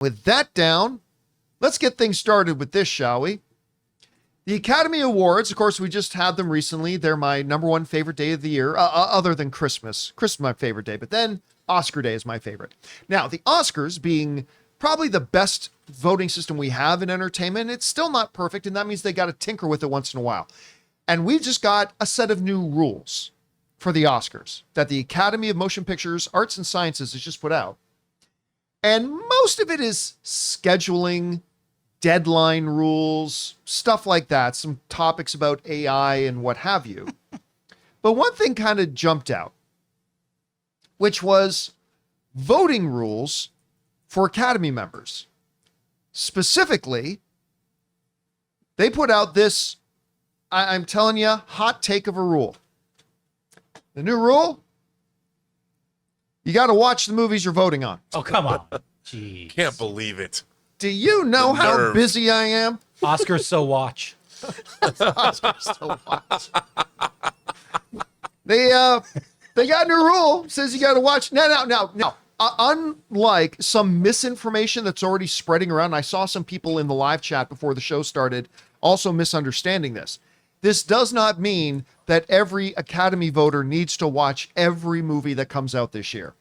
With that down, let's get things started with this, shall we? The Academy Awards, of course, we just had them recently. They're my number one favorite day of the year, other than Christmas. Christmas is my favorite day, but then Oscar Day is my favorite. Now, the Oscars being probably the best voting system we have in entertainment, it's still not perfect, and that means they got to tinker with it once in a while. And we've just got a set of new rules for the Oscars that the Academy of Motion Pictures, Arts and Sciences has just put out. And most of it is scheduling, deadline rules, stuff like that, some topics about AI and what have you. But one thing kind of jumped out, which was voting rules for Academy members. Specifically, they put out this, I'm telling you, hot take of a rule. The new rule: you got to watch the movies you're voting on. Oh, come on. Jeez. Can't believe it. Do you know how busy I am? Oscars so watch. Oscars so watch. They got a new rule. Says you got to watch. No. Unlike some misinformation that's already spreading around, I saw some people in the live chat before the show started also misunderstanding this. This does not mean that every Academy voter needs to watch every movie that comes out this year.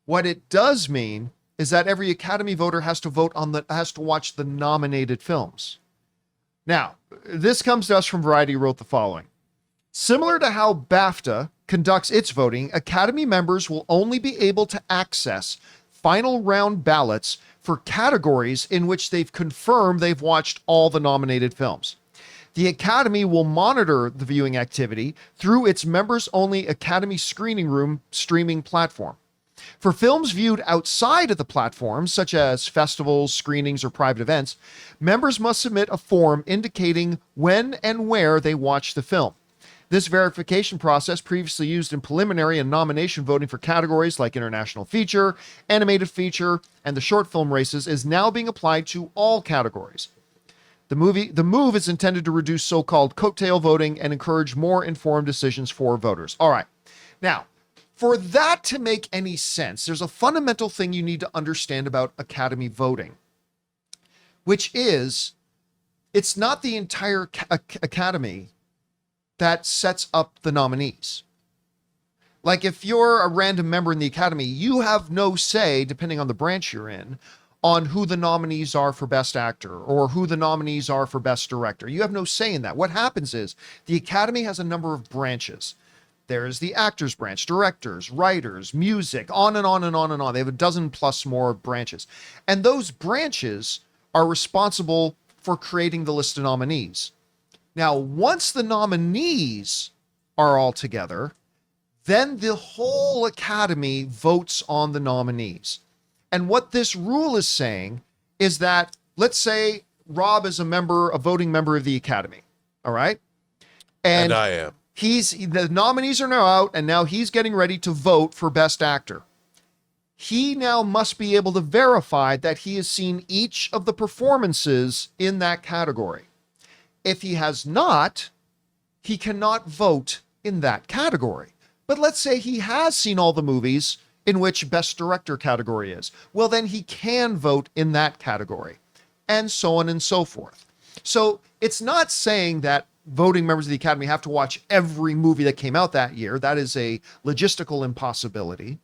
What it does mean is that every Academy voter has to watch the nominated films. Now, this comes to us from Variety, who wrote the following. Similar to how BAFTA conducts its voting, Academy members will only be able to access final round ballots for categories in which they've confirmed they've watched all the nominated films. The Academy will monitor the viewing activity through its members-only Academy Screening Room streaming platform. For films viewed outside of the platform, such as festivals, screenings, or private events, members must submit a form indicating when and where they watched the film. This verification process, previously used in preliminary and nomination voting for categories like international feature, animated feature, and the short film races, is now being applied to all categories. The move is intended to reduce so-called coattail voting and encourage more informed decisions for voters. All right. Now, for that to make any sense, there's a fundamental thing you need to understand about Academy voting, which is it's not the entire Academy that sets up the nominees. Like if you're a random member in the Academy, you have no say, depending on the branch you're in, on who the nominees are for Best Actor or who the nominees are for Best Director. You have no say in that. What happens is the Academy has a number of branches. There's the actors branch, directors, writers, music, on and on and on and on. They have a dozen plus more branches. And those branches are responsible for creating the list of nominees. Now, once the nominees are all together, then the whole Academy votes on the nominees. And what this rule is saying is that, let's say Rob is a voting member of the Academy. All right. And I am. The nominees are now out, and now he's getting ready to vote for Best Actor. He now must be able to verify that he has seen each of the performances in that category. If he has not, he cannot vote in that category. But let's say he has seen all the movies in which Best Director category is. Well, then he can vote in that category, and so on and so forth. So it's not saying that voting members of the Academy have to watch every movie that came out that year. That is a logistical impossibility.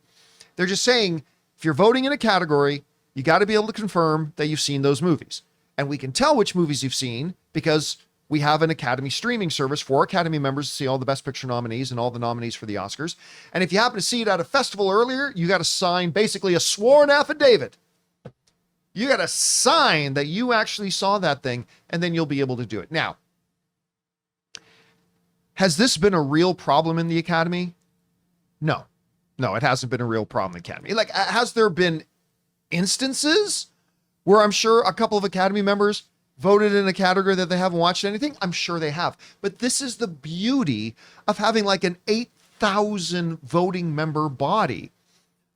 They're just saying, if you're voting in a category, you got to be able to confirm that you've seen those movies. And we can tell which movies you've seen because we have an Academy streaming service for Academy members to see all the Best Picture nominees and all the nominees for the Oscars. And if you happen to see it at a festival earlier, you got to sign basically a sworn affidavit. You got to sign that you actually saw that thing, and then you'll be able to do it. Now, has this been a real problem in the Academy? No, it hasn't been a real problem in the Academy. Like, has there been instances where I'm sure a couple of Academy members voted in a category that they haven't watched anything? I'm sure they have. But this is the beauty of having like an 8,000 voting member body.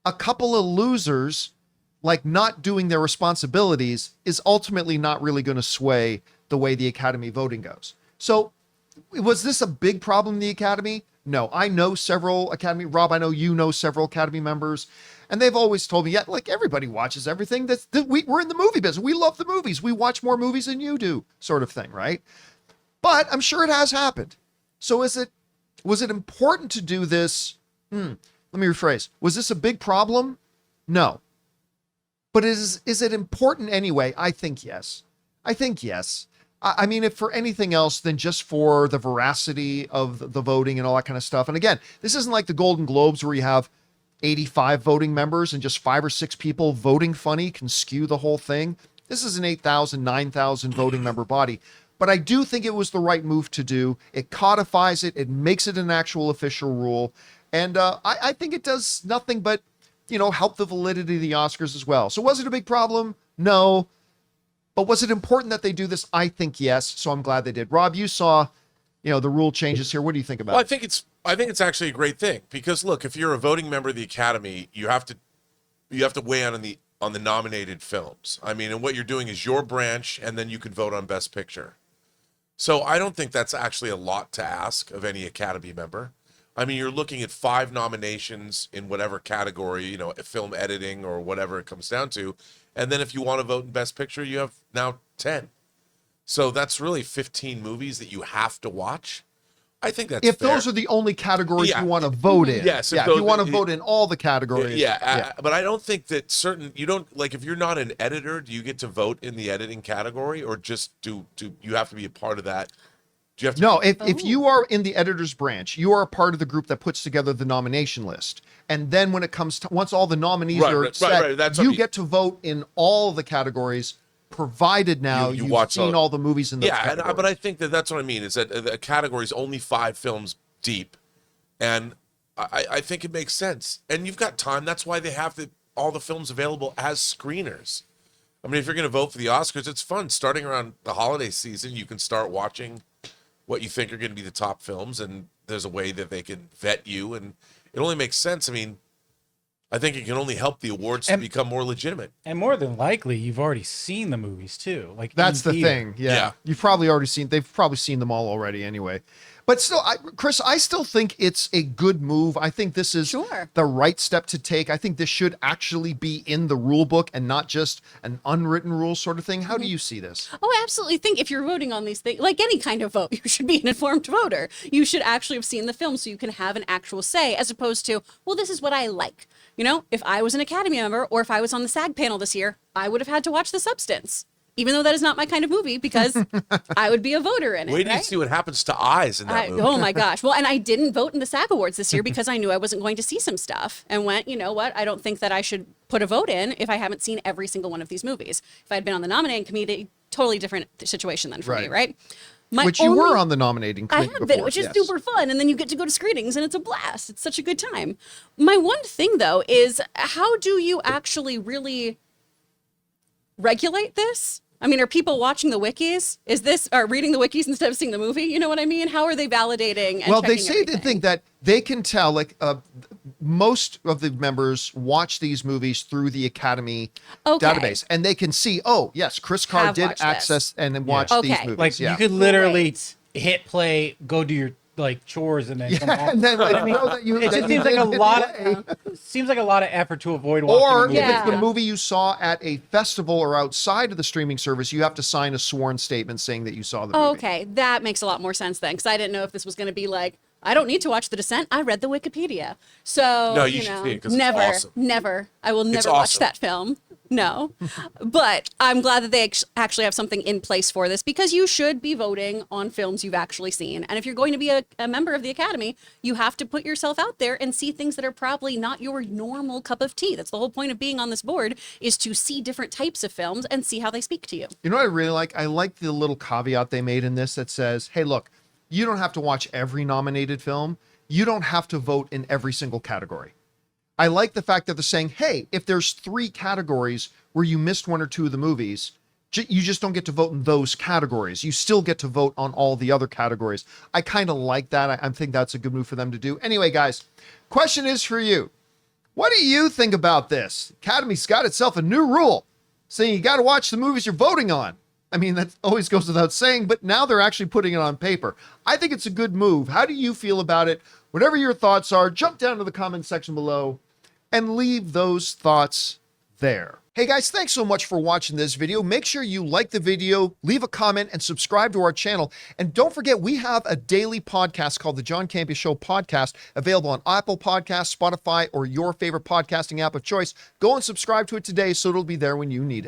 A couple of losers, like not doing their responsibilities, is ultimately not really going to sway the way the Academy voting goes. So was this a big problem in the Academy? No, I know several Academy, Rob, I know you know several Academy members. And they've always told me, yeah, like everybody watches everything. We're in the movie business. We love the movies. We watch more movies than you do, sort of thing, right? But I'm sure it has happened. So was it important to do this? Let me rephrase. Was this a big problem? No. But is it important anyway? I think yes. I mean, if for anything else than just for the veracity of the voting and all that kind of stuff. And again, this isn't like the Golden Globes where you have 85 voting members and just 5 or 6 people voting funny can skew the whole thing. This is an 8,000, 9,000 voting member body. But I do think it was the right move to do. It codifies it. It makes it an actual official rule. And I think it does nothing but, help the validity of the Oscars as well. So was it a big problem? No. But was it important that they do this? I think yes. So I'm glad they did. Rob, you saw, the rule changes here. What do you think about it? Well, I think it's actually a great thing because look, if you're a voting member of the Academy, you have to weigh in on the nominated films. I mean, and what you're doing is your branch, and then you can vote on Best Picture. So I don't think that's actually a lot to ask of any Academy member. I mean, you're looking at 5 nominations in whatever category, film editing or whatever it comes down to. And then if you want to vote in Best Picture, you have now 10. So that's really 15 movies that you have to watch. I think that's if fair. Those are the only categories you want to vote in. Yes. If you want to vote in all the categories. But I don't think that if you're not an editor, do you get to vote in the editing category, or just do you have to be a part of that? Do you have to No, if you are in the editor's branch, you are a part of the group that puts together the nomination list. And then when it comes to, once all the nominees are set, you get to vote in all the categories, provided now you've seen all the movies in those categories. But I think that's what I mean, is that the category is only 5 films deep. And I think it makes sense. And you've got time. That's why they have all the films available as screeners. I mean, if you're going to vote for the Oscars, it's fun. Starting around the holiday season, you can start watching what you think are going to be the top films, and there's a way that they can vet you, and it only makes sense. I mean, I think it can only help the awards to become more legitimate. And more than likely, you've already seen the movies too. Like that's the thing. Yeah. You've probably already seen. They've probably seen them all already anyway. But still, Chris, I still think it's a good move. I think this is the right step to take. I think this should actually be in the rule book and not just an unwritten rule sort of thing. How do you see this? Oh, I absolutely think if you're voting on these things, like any kind of vote, you should be an informed voter. You should actually have seen the film so you can have an actual say, as opposed to, well, this is what I like. If I was an Academy member or if I was on the SAG panel this year, I would have had to watch The Substance. Even though that is not my kind of movie, because I would be a voter in it. Wait till you see what happens to eyes in that movie. Oh my gosh. Well, and I didn't vote in the SAG Awards this year because I knew I wasn't going to see some stuff, and went, you know what? I don't think that I should put a vote in if I haven't seen every single one of these movies. If I'd been on the nominating committee, totally different situation than for me, right? Which you were on the nominating committee I have been, which is super fun. And then you get to go to screenings and it's a blast. It's such a good time. My one thing though is, how do you actually really regulate this? I mean, are people watching the wikis? Are reading the wikis instead of seeing the movie? You know what I mean? How are they validating and Well, they checking say everything? they think that they can tell, like most of the members watch these movies through the Academy database, and they can see, oh, yes, Chris Carr did access and then watch these movies. Like you could literally hit play, go do your chores, and then come back. And then it just seems like a lot of effort to avoid watching. Or a movie. if it's the movie you saw at a festival or outside of the streaming service, you have to sign a sworn statement saying that you saw the movie. Okay, that makes a lot more sense then, because I didn't know if this was going to be like, I don't need to watch The Descent. I read the Wikipedia. So, no, you should see it because never, it's awesome. Never. I will never watch that film. No. But I'm glad that they actually have something in place for this, because you should be voting on films you've actually seen. And if you're going to be a member of the Academy, you have to put yourself out there and see things that are probably not your normal cup of tea. That's the whole point of being on this board, is to see different types of films and see how they speak to you. You know what I really like? I like the little caveat they made in this that says, hey, look, you don't have to watch every nominated film. You don't have to vote in every single category. I like the fact that they're saying, hey, if there's 3 categories where you missed 1 or 2 of the movies, you just don't get to vote in those categories. You still get to vote on all the other categories. I kind of like that. I think that's a good move for them to do. Anyway, guys, question is for you. What do you think about this? Academy's got itself a new rule saying you got to watch the movies you're voting on. I mean, that always goes without saying, but now they're actually putting it on paper. I think it's a good move. How do you feel about it? Whatever your thoughts are, jump down to the comment section below and leave those thoughts there. Hey guys, thanks so much for watching this video. Make sure you like the video, leave a comment, and subscribe to our channel. And don't forget, we have a daily podcast called the John Campea Show podcast, available on Apple Podcasts, Spotify, or your favorite podcasting app of choice. Go and subscribe to it today so it'll be there when you need it.